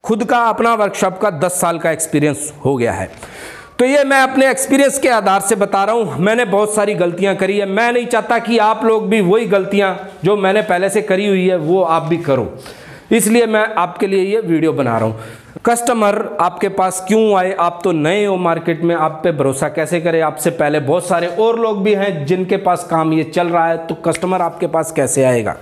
खुद का अपना वर्कशॉप का 10 साल का एक्सपीरियंस हो गया है। तो ये मैं अपने एक्सपीरियंस के आधार से बता रहा हूँ। मैंने बहुत सारी गलतियाँ करी है, मैं नहीं चाहता कि आप लोग भी वही गलतियाँ जो मैंने पहले से करी हुई है वो आप भी करो, इसलिए मैं आपके लिए ये वीडियो बना रहा हूँ। कस्टमर आपके पास क्यों आए? आप तो नए हो मार्केट में, आप पे भरोसा कैसे करें? आपसे पहले बहुत सारे और लोग भी हैं जिनके पास काम ये चल रहा है, तो कस्टमर आपके पास कैसे आएगा?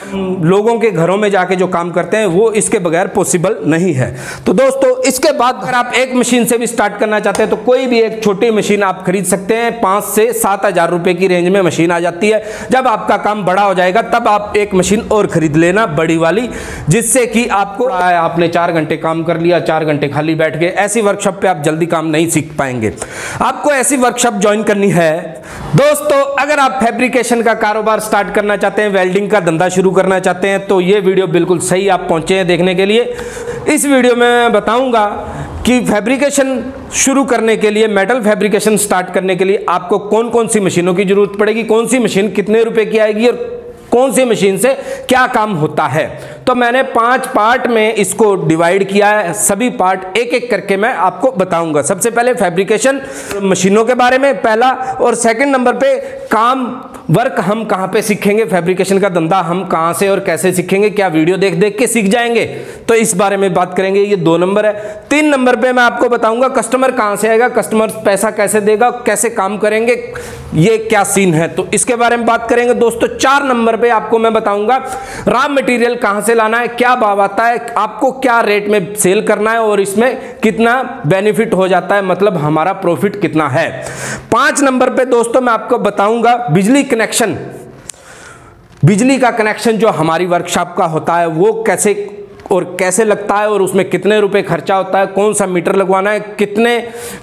लोगों के घरों में जाके जो काम करते हैं वो इसके बगैर पॉसिबल नहीं है। तो दोस्तों, इसके बाद अगर आप एक मशीन से भी स्टार्ट करना चाहते हैं तो कोई भी एक छोटी मशीन आप खरीद सकते हैं। 5 से 7 हज़ार रुपए की रेंज में मशीन आ जाती है। जब आपका काम बड़ा हो जाएगा तब आप एक मशीन और खरीद लेना, बड़ी वाली, जिससे कि आपको आपने 4 घंटे काम कर लिया, 4 घंटे खाली बैठ गए। ऐसी वर्कशॉप पे आप जल्दी काम नहीं सीख पाएंगे। आपको ऐसी वर्कशॉप ज्वाइन करनी है दोस्तों। अगर आप फैब्रिकेशन का कारोबार स्टार्ट करना चाहते हैं, वेल्डिंग का धंधा शुरू करना चाहते हैं, तो ये वीडियो बिल्कुल सही आप पहुंचे हैं देखने के लिए। इस वीडियो में मैं बताऊंगा कि फैब्रिकेशन शुरू करने के लिए, मेटल फैब्रिकेशन स्टार्ट करने के लिए आपको कौन कौन सी मशीनों की जरूरत पड़ेगी, कौन सी मशीन कितने रुपए की आएगी और कौन सी मशीन से क्या काम होता है। तो मैंने 5 पार्ट में इसको डिवाइड किया है। सभी पार्ट एक एक करके मैं आपको बताऊंगा। सबसे पहले फैब्रिकेशन मशीनों के बारे में पहला, और सेकंड नंबर पे काम वर्क हम कहाँ पे सीखेंगे, फैब्रिकेशन का धंधा हम कहाँ से और कैसे सीखेंगे, क्या वीडियो देख देख के सीख जाएंगे, तो इस बारे में बात करेंगे। ये 2 नंबर है। 3 नंबर पे मैं आपको बताऊंगा कस्टमर कहाँ से आएगा, कस्टमर पैसा कैसे देगा, कैसे काम करेंगे, ये क्या सीन है, तो इसके बारे में बात करेंगे दोस्तों। 4 नंबर पे आपको मैं बताऊंगा रॉ मटेरियल कहाँ से लाना है, क्या भाव आता है, आपको क्या रेट में सेल करना है और इसमें कितना बेनिफिट हो जाता है, मतलब हमारा प्रॉफिट कितना है। 5 नंबर पे दोस्तों मैं आपको बताऊंगा बिजली कनेक्शन, बिजली का कनेक्शन जो हमारी वर्कशॉप का होता है वो कैसे और कैसे लगता है और उसमें कितने रुपए खर्चा होता है, कौन सा मीटर लगवाना है, कितने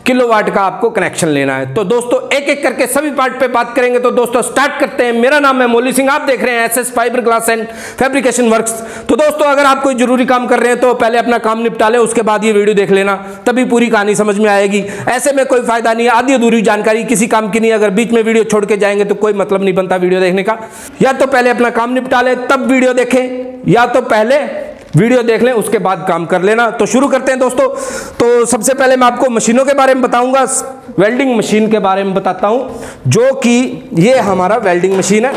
किलोवाट का आपको कनेक्शन लेना है। तो दोस्तों एक एक करके सभी पार्ट पे बात करेंगे। तो दोस्तों स्टार्ट करते हैं। मेरा नाम है मौली सिंह, आप देख रहे हैं SS fibre glass and fabrication works. तो दोस्तों अगर आप कोई जरूरी काम कर रहे हैं तो पहले अपना काम निपटा लें, उसके बाद ये वीडियो देख लेना, तभी पूरी कहानी समझ में आएगी। ऐसे में कोई फायदा नहीं है, आधी अधूरी जानकारी किसी काम की नहीं। अगर बीच में वीडियो छोड़ के जाएंगे तो कोई मतलब नहीं बनता वीडियो देखने का। या तो पहले अपना काम निपटा लें तब वीडियो देखें, या तो पहले वीडियो देख लें उसके बाद काम कर लेना। तो शुरू करते हैं दोस्तों। तो सबसे पहले मैं आपको मशीनों के बारे में बताऊंगा। वेल्डिंग मशीन के बारे में बताता हूं, जो कि ये हमारा वेल्डिंग मशीन है।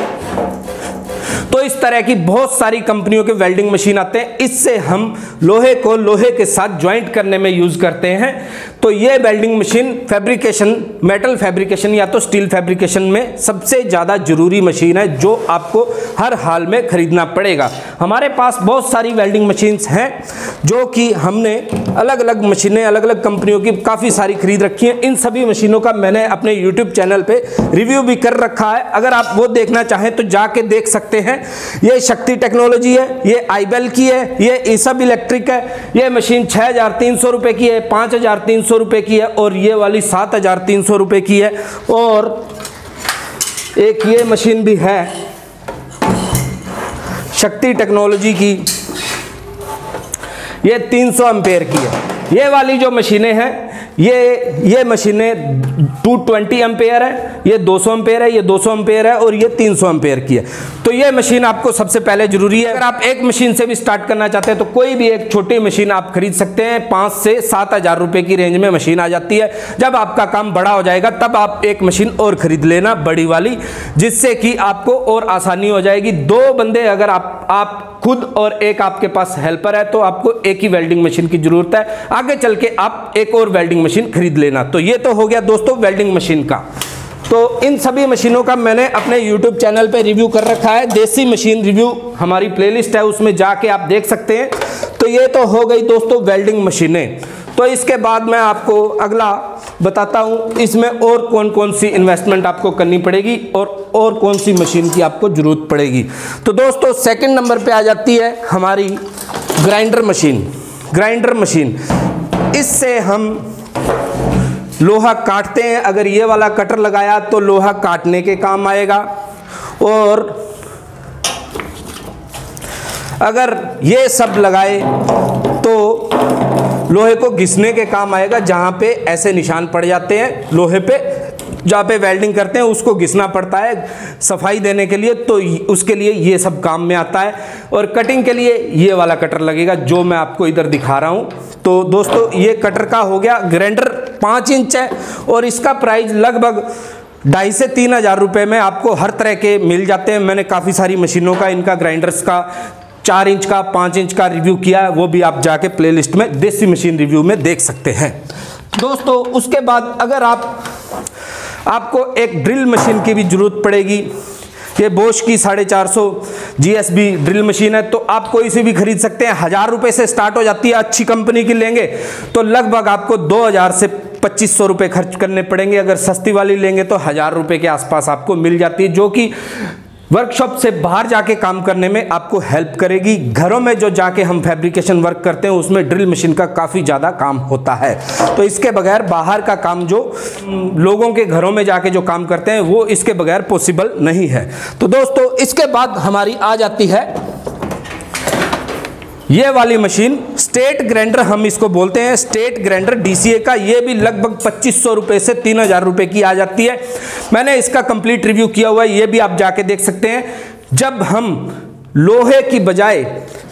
तो इस तरह की बहुत सारी कंपनियों के वेल्डिंग मशीन आते हैं, इससे हम लोहे को लोहे के साथ ज्वाइंट करने में यूज करते हैं। तो ये welding machine fabrication, metal fabrication या तो स्टील फैब्रिकेशन में सबसे ज़्यादा जरूरी मशीन है, जो आपको हर हाल में खरीदना पड़ेगा। हमारे पास बहुत सारी वेल्डिंग मशीन्स हैं, जो कि हमने अलग अलग मशीनें अलग अलग कंपनियों की काफ़ी सारी खरीद रखी हैं। इन सभी मशीनों का मैंने अपने यूट्यूब चैनल पे रिव्यू भी कर रखा है, अगर आप वो देखना चाहें तो जाके देख सकते हैं। ये शक्ति टेक्नोलॉजी है, ये आईबेल की है, ये ईसब इलेक्ट्रिक है। ये मशीन 6,300 रुपये की है, 5,300 रुपये की है, और ये वाली 7,300 रुपये की है। और एक ये मशीन भी है शक्ति टेक्नोलॉजी की, ये 300 एम्पेयर की है। ये वाली जो मशीनें हैं ये मशीनें 220 एम्पेयर है, ये 200 एम्पेयर है, ये 200 एम्पेयर है, और ये 300 एम्पेयर की है। तो ये मशीन आपको सबसे पहले जरूरी है। अगर आप एक मशीन से भी स्टार्ट करना चाहते हैं तो कोई भी एक छोटी मशीन आप खरीद सकते हैं। 5 से 7 हज़ार रुपए की रेंज में मशीन आ जाती है। जब आपका काम बड़ा हो जाएगा तब आप एक मशीन और खरीद लेना, बड़ी वाली, जिससे कि आपको और आसानी हो जाएगी। 2 बंदे अगर आप खुद और एक आपके पास हेल्पर है तो आपको एक ही वेल्डिंग मशीन की जरूरत है। आगे चल के आप एक और वेल्डिंग मशीन खरीद लेना। तो ये तो हो गया दोस्तों वेल्डिंग मशीन का। तो इन सभी मशीनों का मैंने अपने YouTube चैनल पे रिव्यू कर रखा है। देसी मशीन रिव्यू हमारी प्लेलिस्ट है, उसमें जाके आप देख सकते हैं। तो ये तो हो गई दोस्तों वेल्डिंग मशीनें। तो इसके बाद मैं आपको अगला बताता हूँ, इसमें और कौन कौन सी इन्वेस्टमेंट आपको करनी पड़ेगी और कौन सी मशीन की आपको जरूरत पड़ेगी। तो दोस्तों सेकंड नंबर पे आ जाती है हमारी ग्राइंडर मशीन। ग्राइंडर मशीन, इससे हम लोहा काटते हैं। अगर ये वाला कटर लगाया तो लोहा काटने के काम आएगा, और अगर ये सब लगाए तो लोहे को घिसने के काम आएगा। जहां पे ऐसे निशान पड़ जाते हैं लोहे पे, जहाँ पे वेल्डिंग करते हैं उसको घिसना पड़ता है सफाई देने के लिए, तो उसके लिए ये सब काम में आता है। और कटिंग के लिए ये वाला कटर लगेगा जो मैं आपको इधर दिखा रहा हूँ। तो दोस्तों ये कटर का हो गया। ग्राइंडर 5 इंच है और इसका प्राइस लगभग 2,500 से 3,000 रुपये में आपको हर तरह के मिल जाते हैं। मैंने काफ़ी सारी मशीनों का, इनका ग्राइंडर्स का 4 इंच का 5 इंच का रिव्यू किया है, वो भी आप जाके प्लेलिस्ट में देसी मशीन रिव्यू में देख सकते हैं। दोस्तों उसके बाद अगर आपको एक ड्रिल मशीन की भी ज़रूरत पड़ेगी, ये बोश की 450 GSB ड्रिल मशीन है, तो आप कोई सी भी खरीद सकते हैं। 1,000 रुपये से स्टार्ट हो जाती है। अच्छी कंपनी की लेंगे तो लगभग आपको 2,000 से 2,500 रुपये खर्च करने पड़ेंगे। अगर सस्ती वाली लेंगे तो 1,000 रुपये के आसपास आपको मिल जाती है, जो कि वर्कशॉप से बाहर जाके काम करने में आपको हेल्प करेगी। घरों में जो जाके हम फैब्रिकेशन वर्क करते हैं उसमें ड्रिल मशीन का काफ़ी ज़्यादा काम होता है, तो इसके बगैर बाहर का काम जो लोगों के घरों में जाके जो काम करते हैं वो इसके बगैर पॉसिबल नहीं है। तो दोस्तों इसके बाद हमारी आ जाती है ये वाली मशीन, स्टेट ग्राइंडर हम इसको बोलते हैं, स्टेट ग्राइंडर DCA का। ये भी लगभग 2,500 रुपये से 3,000 रुपये की आ जाती है। मैंने इसका कंप्लीट रिव्यू किया हुआ है, ये भी आप जाके देख सकते हैं। जब हम लोहे की बजाय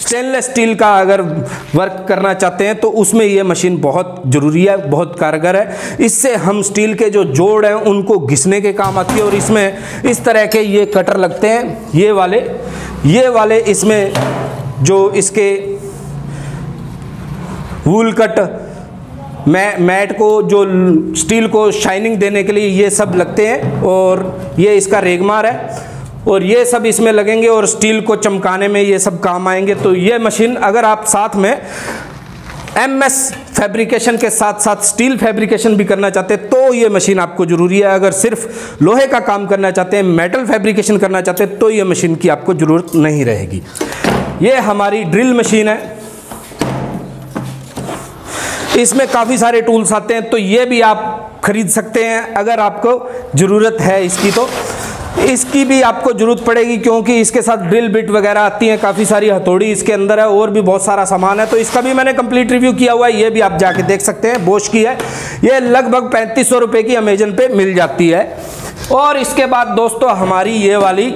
स्टेनलेस स्टील का अगर वर्क करना चाहते हैं तो उसमें ये मशीन बहुत ज़रूरी है, बहुत कारगर है। इससे हम स्टील के जो जोड़ हैं उनको घिसने के काम आती है। और इसमें इस तरह के ये कटर लगते हैं, ये वाले इसमें जो इसके वूल कट मैट को, जो स्टील को शाइनिंग देने के लिए ये सब लगते हैं। और ये इसका रेगमार है और ये सब इसमें लगेंगे और स्टील को चमकाने में ये सब काम आएंगे। तो ये मशीन अगर आप साथ में MS फैब्रिकेशन के साथ साथ स्टील फैब्रिकेशन भी करना चाहते हैं तो ये मशीन आपको ज़रूरी है। अगर सिर्फ लोहे का काम करना चाहते हैं, मेटल फैब्रिकेशन करना चाहते हैं तो ये मशीन की आपको ज़रूरत नहीं रहेगी। ये हमारी ड्रिल मशीन है, इसमें काफ़ी सारे टूल्स आते हैं, तो ये भी आप खरीद सकते हैं अगर आपको ज़रूरत है इसकी। तो इसकी भी आपको ज़रूरत पड़ेगी क्योंकि इसके साथ ड्रिल बिट वगैरह आती हैं, काफ़ी सारी हथौड़ी इसके अंदर है और भी बहुत सारा सामान है। तो इसका भी मैंने कंप्लीट रिव्यू किया हुआ है, ये भी आप जाके देख सकते हैं। बोश की है, ये लगभग 3,500 रुपये की अमेजन पे मिल जाती है। और इसके बाद दोस्तों हमारी ये वाली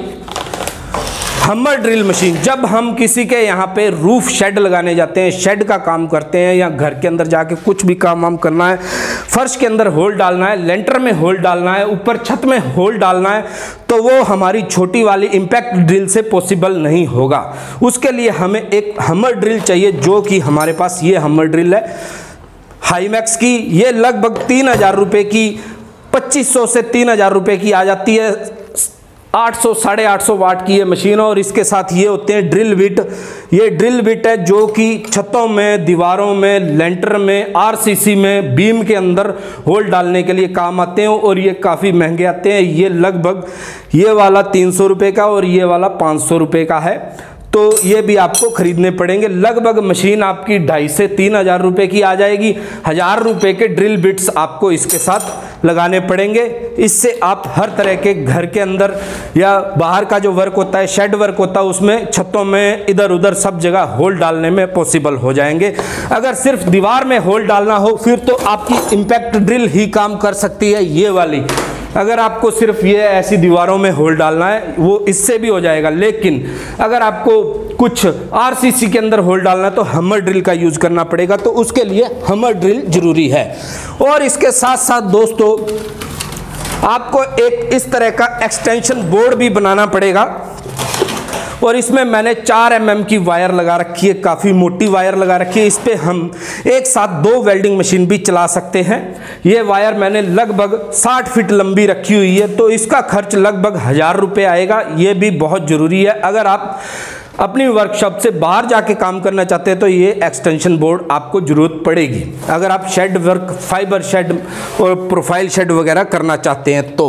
हमर ड्रिल मशीन, जब हम किसी के यहाँ पे रूफ शेड लगाने जाते हैं, शेड का काम करते हैं या घर के अंदर जाके कुछ भी काम वाम करना है, फर्श के अंदर होल डालना है, लेंटर में होल डालना है, ऊपर छत में होल डालना है, तो वो हमारी छोटी वाली इम्पैक्ट ड्रिल से पॉसिबल नहीं होगा। उसके लिए हमें एक हमर ड्रिल चाहिए, जो कि हमारे पास ये हमर ड्रिल है हाईमैक्स की। ये लगभग 3,000 रुपये की, 2,500 से 3,000 रुपये की आ जाती है। 800 850 वाट की ये मशीन है और इसके साथ ये होते हैं ड्रिल बिट। ये ड्रिल बिट है जो कि छतों में, दीवारों में, लेंटर में, RCC में, बीम के अंदर होल डालने के लिए काम आते हैं और ये काफ़ी महंगे आते हैं। ये लगभग ये वाला 300 रुपये का और ये वाला 500 रुपये का है, तो ये भी आपको खरीदने पड़ेंगे। लगभग मशीन आपकी 2,500 से 3,000 रुपये की आ जाएगी। 1,000 रुपये के ड्रिल बिट्स आपको इसके साथ लगाने पड़ेंगे। इससे आप हर तरह के घर के अंदर या बाहर का जो वर्क होता है, शेड वर्क होता है, उसमें छतों में इधर उधर सब जगह होल डालने में पॉसिबल हो जाएंगे। अगर सिर्फ दीवार में होल डालना हो फिर तो आपकी इम्पैक्ट ड्रिल ही काम कर सकती है, ये वाली। अगर आपको सिर्फ ये ऐसी दीवारों में होल डालना है वो इससे भी हो जाएगा, लेकिन अगर आपको कुछ RCC के अंदर होल डालना है तो हमर ड्रिल का यूज करना पड़ेगा, तो उसके लिए हमर ड्रिल जरूरी है। और इसके साथ साथ दोस्तों आपको एक इस तरह का एक्सटेंशन बोर्ड भी बनाना पड़ेगा और इसमें मैंने 4 mm की वायर लगा रखी है, काफ़ी मोटी वायर लगा रखी है। इस पर हम एक साथ 2 वेल्डिंग मशीन भी चला सकते हैं। ये वायर मैंने लगभग 60 फीट लंबी रखी हुई है, तो इसका खर्च लगभग 1,000 रुपये आएगा। ये भी बहुत ज़रूरी है। अगर आप अपनी वर्कशॉप से बाहर जाके काम करना चाहते हैं तो ये एक्सटेंशन बोर्ड आपको ज़रूरत पड़ेगी, अगर आप शेड वर्क, फाइबर शेड और प्रोफाइल शेड वगैरह करना चाहते हैं तो।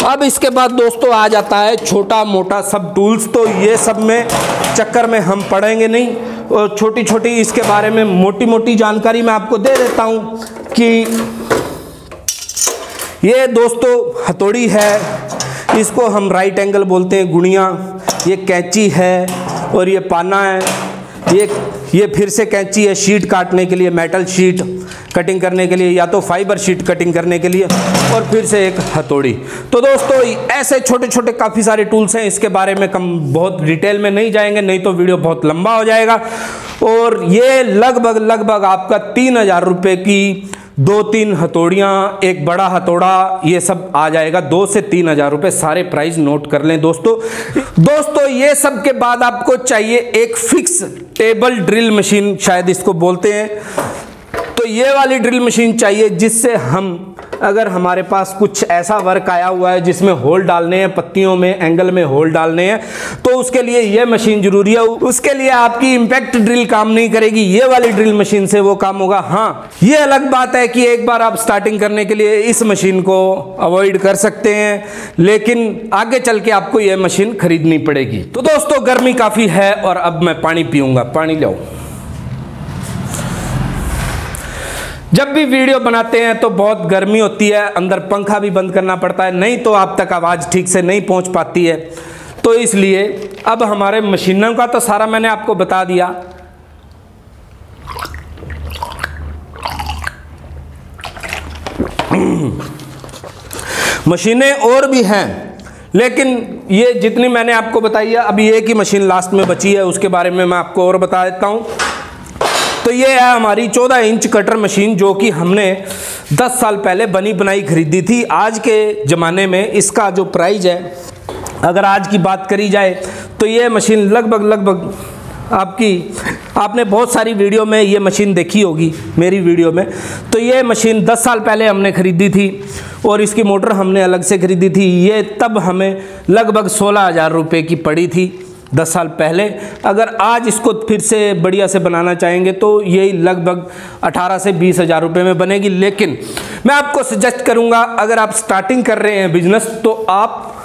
अब इसके बाद दोस्तों आ जाता है छोटा मोटा सब टूल्स, तो ये सब में चक्कर में हम पढ़ेंगे नहीं और छोटी छोटी इसके बारे में मोटी मोटी जानकारी मैं आपको दे देता हूँ कि ये दोस्तों हथौड़ी है, इसको हम राइट एंगल बोलते हैं, गुणियाँ, ये कैंची है और ये पाना है, ये ये फिर से कैंची है शीट काटने के लिए, मेटल शीट कटिंग करने के लिए या तो फाइबर शीट कटिंग करने के लिए, और फिर से एक हथौड़ी। तो दोस्तों ऐसे छोटे छोटे काफ़ी सारे टूल्स हैं, इसके बारे में बहुत डिटेल में नहीं जाएंगे, नहीं तो वीडियो बहुत लंबा हो जाएगा। और ये लगभग आपका 3000 रुपये की 2-3 हथौड़ियाँ, एक बड़ा हथौड़ा, ये सब आ जाएगा 2 से 3000 रुपये। सारे प्राइस नोट कर लें दोस्तों। ये सब के बाद आपको चाहिए एक फिक्स टेबल ड्रिल मशीन, शायद इसको बोलते हैं। तो ये वाली ड्रिल मशीन चाहिए जिससे हम, अगर हमारे पास कुछ ऐसा वर्क आया हुआ है जिसमें होल डालने हैं, पत्तियों में एंगल में होल डालने हैं, तो उसके लिए ये मशीन जरूरी है। उसके लिए आपकी इम्पैक्ट ड्रिल काम नहीं करेगी, ये वाली ड्रिल मशीन से वो काम होगा। हाँ, ये अलग बात है कि एक बार आप स्टार्टिंग करने के लिए इस मशीन को अवॉइड कर सकते हैं, लेकिन आगे चल के आपको ये मशीन खरीदनी पड़ेगी। तो दोस्तों गर्मी काफ़ी है और अब मैं पानी पीऊँगा, पानी लो। जब भी वीडियो बनाते हैं तो बहुत गर्मी होती है, अंदर पंखा भी बंद करना पड़ता है, नहीं तो आप तक आवाज़ ठीक से नहीं पहुंच पाती है। तो इसलिए अब हमारे मशीनों का तो सारा मैंने आपको बता दिया। मशीनें और भी हैं, लेकिन ये जितनी मैंने आपको बताई है, अभी एक ही मशीन लास्ट में बची है, उसके बारे में मैं आपको और बता देता हूँ। तो ये है हमारी 14 इंच कटर मशीन, जो कि हमने 10 साल पहले बनी बनाई खरीदी थी। आज के ज़माने में इसका जो प्राइस है, अगर आज की बात करी जाए तो ये मशीन लगभग आपने बहुत सारी वीडियो में ये मशीन देखी होगी, मेरी वीडियो में। तो ये मशीन 10 साल पहले हमने ख़रीदी थी और इसकी मोटर हमने अलग से ख़रीदी थी। ये तब हमें लगभग 16,000 रुपये की पड़ी थी 10 साल पहले। अगर आज इसको फिर से बढ़िया से बनाना चाहेंगे तो ये लगभग 18 से 20,000 रुपये में बनेगी। लेकिन मैं आपको सजेस्ट करूंगा, अगर आप स्टार्टिंग कर रहे हैं बिजनेस, तो आप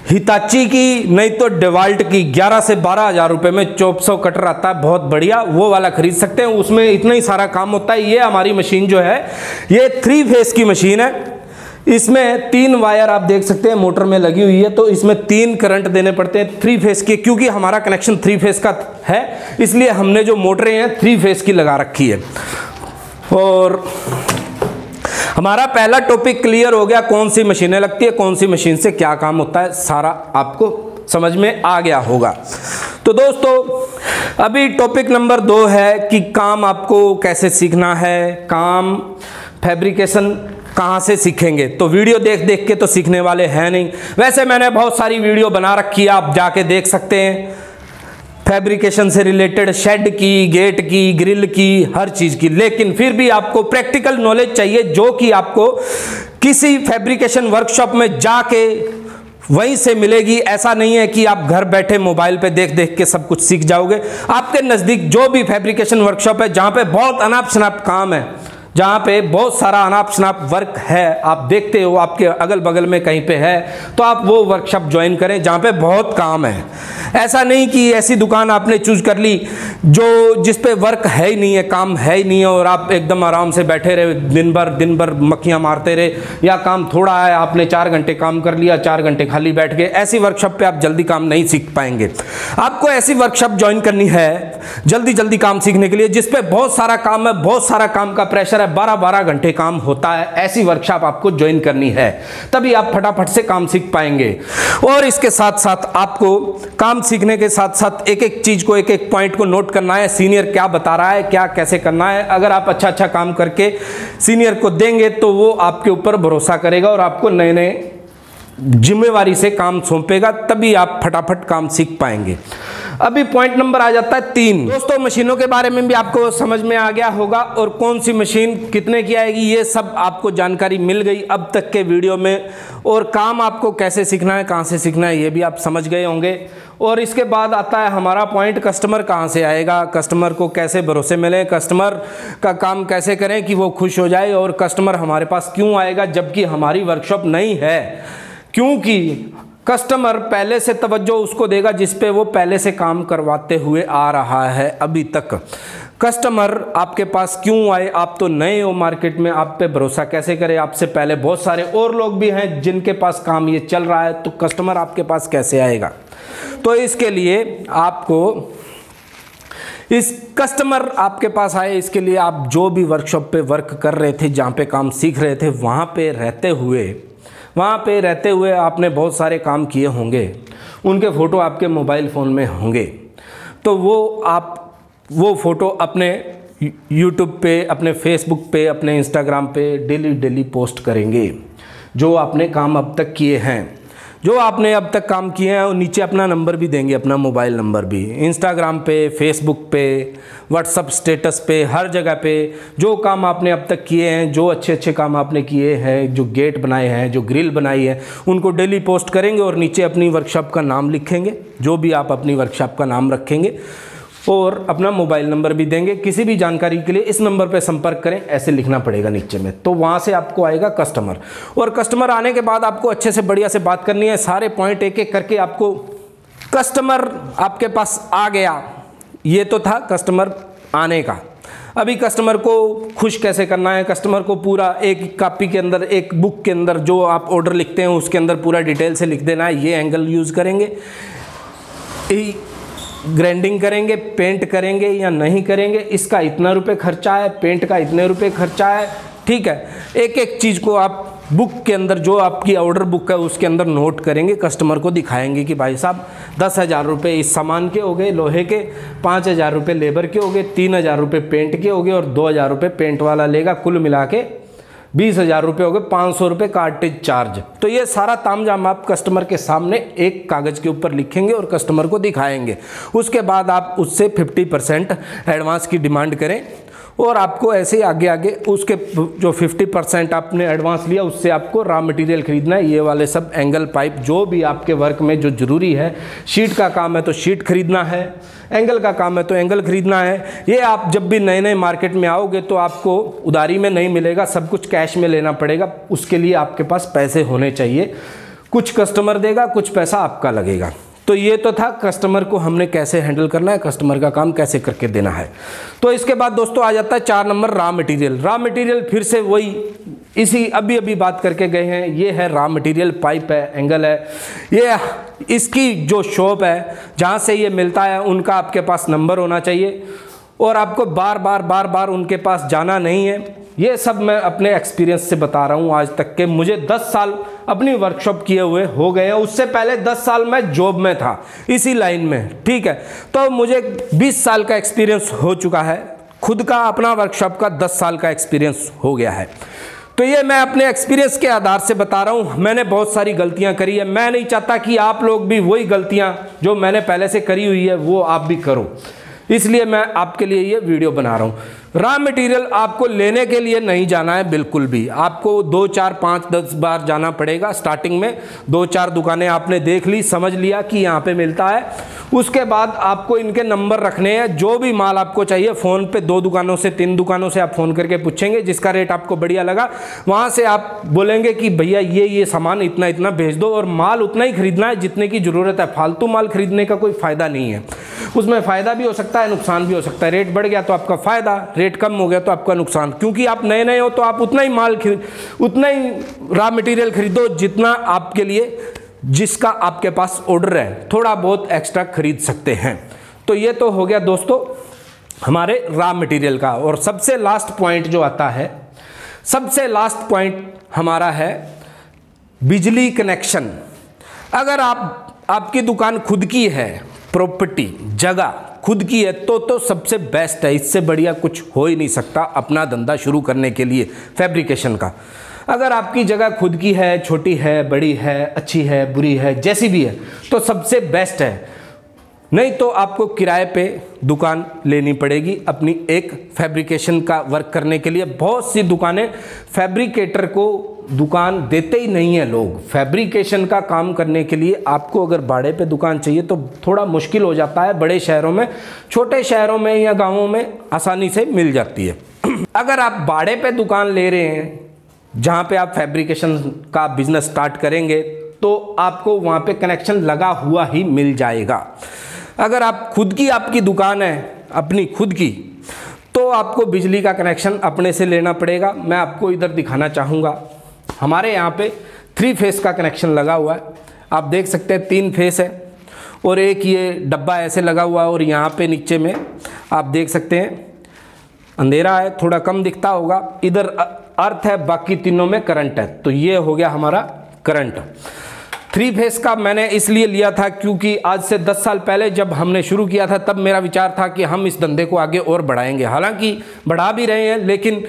हिताची की नहीं तो डेवाल्ट की 11 से 12,000 रुपये में चॉप सॉ कटर आता है, बहुत बढ़िया, वो वाला खरीद सकते हैं। उसमें इतना ही सारा काम होता है। ये हमारी मशीन जो है ये 3 फेस की मशीन है। इसमें 3 वायर आप देख सकते हैं मोटर में लगी हुई है, तो इसमें 3 करंट देने पड़ते हैं 3 फेस के। क्योंकि हमारा कनेक्शन 3 फेस का है, इसलिए हमने जो मोटरें हैं 3 फेस की लगा रखी है। और हमारा पहला टॉपिक क्लियर हो गया, कौन सी मशीनें लगती है, कौन सी मशीन से क्या काम होता है, सारा आपको समझ में आ गया होगा। तो दोस्तों अभी टॉपिक नंबर 2 है कि काम आपको कैसे सीखना है, काम फैब्रिकेशन कहाँ से सीखेंगे। तो वीडियो देख देख के तो सीखने वाले हैं नहीं। वैसे मैंने बहुत सारी वीडियो बना रखी है, आप जाके देख सकते हैं, फैब्रिकेशन से रिलेटेड, शेड की, गेट की, ग्रिल की, हर चीज़ की। लेकिन फिर भी आपको प्रैक्टिकल नॉलेज चाहिए, जो कि आपको किसी फैब्रिकेशन वर्कशॉप में जाके वहीं से मिलेगी। ऐसा नहीं है कि आप घर बैठे मोबाइल पे देख देख के सब कुछ सीख जाओगे। आपके नज़दीक जो भी फैब्रिकेशन वर्कशॉप है, जहाँ पे बहुत अनाप शनाप काम है, जहाँ पे बहुत सारा अनाप शनाप वर्क है, आप देखते हो आपके अगल बगल में कहीं पे है, तो आप वो वर्कशॉप ज्वाइन करें जहाँ पे बहुत काम है। ऐसा नहीं कि ऐसी दुकान आपने चूज कर ली जो जिस पे वर्क है ही नहीं है, काम है ही नहीं है, और आप एकदम आराम से बैठे रहे दिन भर मक्खियाँ मारते रहे, या काम थोड़ा है, आपने 4 घंटे काम कर लिया, 4 घंटे खाली बैठ गए। ऐसी वर्कशॉप पे आप जल्दी काम नहीं सीख पाएंगे। आपको ऐसी वर्कशॉप ज्वाइन करनी है जल्दी काम सीखने के लिए, जिसपे बहुत सारा काम है, बहुत सारा काम का प्रेशर है, 12-12 घंटे काम होता है। ऐसी वर्कशॉप आपको ज्वाइन करनी है, तभी आप फटाफट से काम सीख पाएंगे। और इसके साथ साथ आपको काम सीखने के साथ साथ एक एक चीज को, एक एक पॉइंट को नोट करना है, सीनियर क्या बता रहा है, क्या कैसे करना है। अगर आप अच्छा काम करके सीनियर को देंगे तो वो आपके ऊपर भरोसा करेगा और आपको नए नए जिम्मेवारी से काम सौंपेगा, तभी आप फटाफट काम सीख पाएंगे। अभी पॉइंट नंबर आ जाता है 3। दोस्तों मशीनों के बारे में भी आपको समझ में आ गया होगा, और कौन सी मशीन कितने की आएगी ये सब आपको जानकारी मिल गई अब तक के वीडियो में। और काम आपको कैसे सीखना है, कहाँ से सीखना है, ये भी आप समझ गए होंगे। और इसके बाद आता है हमारा पॉइंट, कस्टमर कहाँ से आएगा, कस्टमर को कैसे भरोसे मिले, कस्टमर का काम कैसे करें कि वो खुश हो जाए, और कस्टमर हमारे पास क्यों आएगा जबकि हमारी वर्कशॉप नहीं है। क्योंकि कस्टमर पहले से तवज्जो उसको देगा जिस पे वो पहले से काम करवाते हुए आ रहा है अभी तक। कस्टमर आपके पास क्यों आए, आप तो नए हो मार्केट में, आप पे भरोसा कैसे करें, आपसे पहले बहुत सारे और लोग भी हैं जिनके पास काम ये चल रहा है, तो कस्टमर आपके पास कैसे आएगा। तो इसके लिए आपको इस कस्टमर आपके पास आए, इसके लिए आप जो भी वर्कशॉप पे वर्क कर रहे थे, जहाँ पे काम सीख रहे थे, वहाँ पे रहते हुए आपने बहुत सारे काम किए होंगे, उनके फ़ोटो आपके मोबाइल फ़ोन में होंगे। तो वो फ़ोटो अपने यूट्यूब पे, अपने फेसबुक पे, अपने इंस्टाग्राम पे डेली पोस्ट करेंगे। जो आपने काम अब तक किए हैं, और नीचे अपना नंबर भी देंगे, अपना मोबाइल नंबर भी। इंस्टाग्राम पे, फेसबुक पे, व्हाट्सअप स्टेटस पे, हर जगह पे जो काम आपने अब तक किए हैं, जो अच्छे काम आपने किए हैं, जो गेट बनाए हैं, जो ग्रिल बनाई है, उनको डेली पोस्ट करेंगे और नीचे अपनी वर्कशॉप का नाम लिखेंगे, जो भी आप अपनी वर्कशॉप का नाम रखेंगे, और अपना मोबाइल नंबर भी देंगे। किसी भी जानकारी के लिए इस नंबर पर संपर्क करें, ऐसे लिखना पड़ेगा नीचे में। तो वहाँ से आपको आएगा कस्टमर, और कस्टमर आने के बाद आपको अच्छे से बढ़िया से बात करनी है, सारे पॉइंट एक एक करके आपको। कस्टमर आपके पास आ गया, ये तो था कस्टमर आने का। अभी कस्टमर को खुश कैसे करना है, कस्टमर को पूरा एक कॉपी के अंदर, एक बुक के अंदर जो आप ऑर्डर लिखते हैं उसके अंदर पूरा डिटेल से लिख देना है। ये एंगल यूज़ करेंगे, ग्राइंडिंग करेंगे, पेंट करेंगे या नहीं करेंगे, इसका इतना रुपए खर्चा है, पेंट का इतने रुपए खर्चा है, ठीक है। एक एक चीज़ को आप बुक के अंदर, जो आपकी ऑर्डर बुक है उसके अंदर नोट करेंगे, कस्टमर को दिखाएंगे कि भाई साहब 10,000 रुपये इस सामान के हो गए लोहे के, 5,000 रुपये लेबर के हो गए, 3,000 रुपये पेंट के हो गए और 2,000 रुपये पेंट वाला लेगा, कुल मिला के 20,000 रुपये हो गए, 500 रुपये कार्टेज चार्ज। तो ये सारा तामझाम आप कस्टमर के सामने एक कागज़ के ऊपर लिखेंगे और कस्टमर को दिखाएंगे। उसके बाद आप उससे 50% एडवांस की डिमांड करें, और आपको ऐसे ही आगे आगे उसके जो 50% आपने एडवांस लिया उससे आपको रॉ मटेरियल खरीदना है। ये वाले सब एंगल पाइप, जो भी आपके वर्क में जो ज़रूरी है, शीट का काम है तो शीट खरीदना है, एंगल का काम है तो एंगल खरीदना है। ये आप जब भी नए मार्केट में आओगे तो आपको उधारी में नहीं मिलेगा, सब कुछ कैश में लेना पड़ेगा। उसके लिए आपके पास पैसे होने चाहिए, कुछ कस्टमर देगा, कुछ पैसा आपका लगेगा। तो ये तो था कस्टमर को हमने कैसे हैंडल करना है, कस्टमर का काम कैसे करके देना है। तो इसके बाद दोस्तों आ जाता है 4 number, raw material. Raw material फिर से वही इसी अभी बात करके गए हैं। ये है रॉ मटेरियल, पाइप है, एंगल है। ये इसकी जो शॉप है जहाँ से ये मिलता है उनका आपके पास नंबर होना चाहिए, और आपको बार बार उनके पास जाना नहीं है। ये सब मैं अपने एक्सपीरियंस से बता रहा हूँ। आज तक के मुझे 10 साल अपनी वर्कशॉप किए हुए हो गए हैं। उससे पहले 10 साल मैं जॉब में था इसी लाइन में, ठीक है। तो मुझे 20 साल का एक्सपीरियंस हो चुका है, खुद का अपना वर्कशॉप का 10 साल का एक्सपीरियंस हो गया है। तो ये मैं अपने एक्सपीरियंस के आधार से बता रहा हूँ। मैंने बहुत सारी गलतियाँ करी है, मैं नहीं चाहता कि आप लोग भी वही गलतियाँ जो मैंने पहले से करी हुई है वो आप भी करो, इसलिए मैं आपके लिए ये वीडियो बना रहा हूँ। रॉ मटेरियल आपको लेने के लिए नहीं जाना है बिल्कुल भी, आपको 2, 4, 5, 10 बार जाना पड़ेगा। स्टार्टिंग में 2, 4 दुकानें आपने देख ली, समझ लिया कि यहाँ पे मिलता है। उसके बाद आपको इनके नंबर रखने हैं। जो भी माल आपको चाहिए फ़ोन पे 2 दुकानों से 3 दुकानों से आप फ़ोन करके पूछेंगे, जिसका रेट आपको बढ़िया लगा वहाँ से आप बोलेंगे कि भैया ये सामान इतना इतना भेज दो, और माल उतना ही खरीदना है जितने की ज़रूरत है। फालतू माल खरीदने का कोई फ़ायदा नहीं है, उसमें फ़ायदा भी हो सकता है, नुकसान भी हो सकता है। रेट बढ़ गया तो आपका फ़ायदा, रेट कम हो गया तो आपका नुकसान, क्योंकि आप नए हो तो आप उतना ही रॉ मटेरियल खरीदो जितना आपके लिए, जिसका आपके पास ऑर्डर है। थोड़ा बहुत एक्स्ट्रा खरीद सकते हैं। तो ये तो हो गया दोस्तों हमारे रॉ मटेरियल का। और सबसे लास्ट पॉइंट जो आता है, सबसे लास्ट पॉइंट हमारा है बिजली कनेक्शन। अगर आपकी दुकान खुद की है, प्रॉपर्टी जगह खुद की है, तो सबसे बेस्ट है। इससे बढ़िया कुछ हो ही नहीं सकता अपना धंधा शुरू करने के लिए फैब्रिकेशन का। अगर आपकी जगह खुद की है, छोटी है, बड़ी है, अच्छी है, बुरी है, जैसी भी है, तो सबसे बेस्ट है। नहीं तो आपको किराए पे दुकान लेनी पड़ेगी अपनी एक फैब्रिकेशन का वर्क करने के लिए। बहुत सी दुकानें फैब्रिकेटर को दुकान देते ही नहीं है लोग। फैब्रिकेशन का काम करने के लिए आपको अगर भाड़े पे दुकान चाहिए तो थोड़ा मुश्किल हो जाता है बड़े शहरों में। छोटे शहरों में या गाँवों में आसानी से मिल जाती है। अगर आप भाड़े पे दुकान ले रहे हैं जहाँ पे आप फैब्रिकेशन का बिजनेस स्टार्ट करेंगे, तो आपको वहाँ पे कनेक्शन लगा हुआ ही मिल जाएगा। अगर आप खुद की आपकी दुकान है अपनी खुद की, तो आपको बिजली का कनेक्शन अपने से लेना पड़ेगा। मैं आपको इधर दिखाना चाहूँगा, हमारे यहाँ पे 3 फेस का कनेक्शन लगा हुआ है। आप देख सकते हैं 3 फेस है, और एक ये डब्बा ऐसे लगा हुआ है, और यहाँ पे नीचे में आप देख सकते हैं, अंधेरा है, थोड़ा कम दिखता होगा। इधर अर्थ है, बाकी तीनों में करंट है। तो ये हो गया हमारा करंट। 3 फेस का मैंने इसलिए लिया था क्योंकि आज से 10 साल पहले जब हमने शुरू किया था तब मेरा विचार था कि हम इस धंधे को आगे और बढ़ाएंगे। हालांकि बढ़ा भी रहे हैं, लेकिन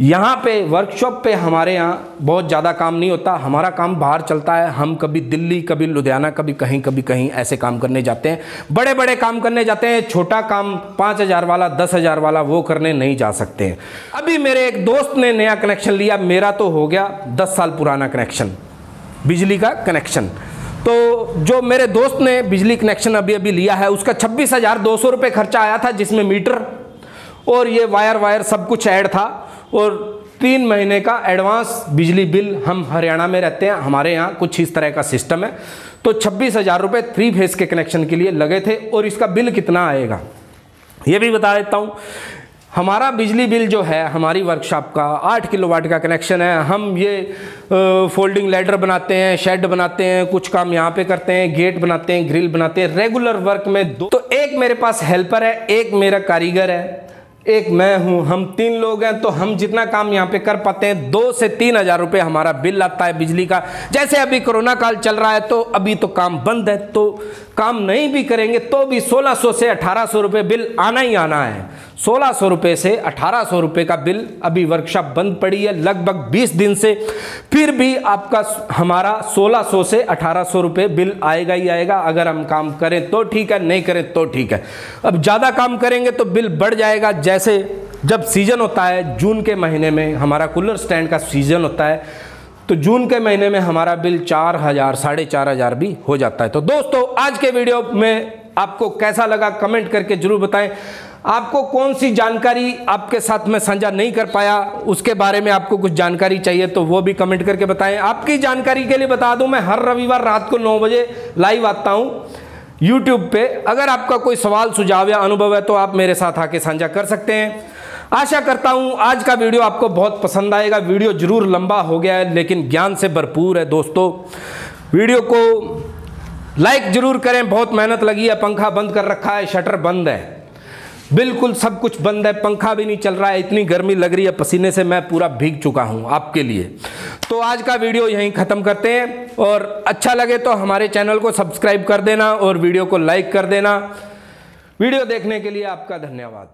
यहाँ पे वर्कशॉप पे हमारे यहाँ बहुत ज़्यादा काम नहीं होता। हमारा काम बाहर चलता है। हम कभी दिल्ली, कभी लुधियाना, कभी कहीं ऐसे काम करने जाते हैं। बड़े बड़े काम करने जाते हैं, छोटा काम 5,000 वाला, 10,000 वाला वो करने नहीं जा सकते हैं। अभी मेरे एक दोस्त ने नया कनेक्शन लिया, मेरा तो हो गया 10 साल पुराना कनेक्शन, बिजली का कनेक्शन। तो जो मेरे दोस्त ने बिजली कनेक्शन अभी लिया है उसका 26,200 रुपये खर्चा आया था, जिसमें मीटर और ये वायर सब कुछ ऐड था, और 3 महीने का एडवांस बिजली बिल। हम हरियाणा में रहते हैं, हमारे यहाँ कुछ इस तरह का सिस्टम है। तो 26,000 रुपये 3 फेस के कनेक्शन के लिए लगे थे। और इसका बिल कितना आएगा ये भी बता देता हूँ। हमारा बिजली बिल जो है हमारी वर्कशॉप का 8 किलोवाट का कनेक्शन है। हम ये फोल्डिंग लैडर बनाते हैं, शेड बनाते हैं, कुछ काम यहाँ पे करते हैं, गेट बनाते हैं, ग्रिल बनाते हैं। रेगुलर वर्क में 2, तो एक मेरे पास हेल्पर है, एक मेरा कारीगर है, एक मैं हूं। हम 3 लोग हैं। तो हम जितना काम यहाँ पे कर पाते हैं 2 से 3,000 रुपये हमारा बिल आता है बिजली का। जैसे अभी कोरोना काल चल रहा है तो अभी तो काम बंद है, तो काम नहीं भी करेंगे तो भी 1600 से 1800 रुपये बिल आना ही आना है। 1600 रुपये से 1800 रुपये का बिल। अभी वर्कशॉप बंद पड़ी है लगभग 20 दिन से, फिर भी आपका हमारा 1600 से 1800 रुपये बिल आएगा ही आएगा। अगर हम काम करें तो ठीक है, नहीं करें तो ठीक है। अब ज़्यादा काम करेंगे तो बिल बढ़ जाएगा। जैसे जब सीजन होता है, जून के महीने में हमारा कूलर स्टैंड का सीजन होता है, तो जून के महीने में हमारा बिल 4,000 4,500 भी हो जाता है। तो दोस्तों आज के वीडियो में आपको कैसा लगा कमेंट करके जरूर बताएं। आपको कौन सी जानकारी आपके साथ में साझा नहीं कर पाया, उसके बारे में आपको कुछ जानकारी चाहिए तो वो भी कमेंट करके बताएं। आपकी जानकारी के लिए बता दूं, मैं हर रविवार रात को 9 बजे लाइव आता हूं यूट्यूब पे। अगर आपका कोई सवाल, सुझाव या अनुभव है तो आप मेरे साथ आके साझा कर सकते हैं। आशा करता हूं आज का वीडियो आपको बहुत पसंद आएगा। वीडियो जरूर लंबा हो गया है लेकिन ज्ञान से भरपूर है। दोस्तों वीडियो को लाइक जरूर करें, बहुत मेहनत लगी है। पंखा बंद कर रखा है, शटर बंद है, बिल्कुल सब कुछ बंद है, पंखा भी नहीं चल रहा है। इतनी गर्मी लग रही है, पसीने से मैं पूरा भीग चुका हूं आपके लिए। तो आज का वीडियो यहीं ख़त्म करते हैं, और अच्छा लगे तो हमारे चैनल को सब्सक्राइब कर देना और वीडियो को लाइक कर देना। वीडियो देखने के लिए आपका धन्यवाद।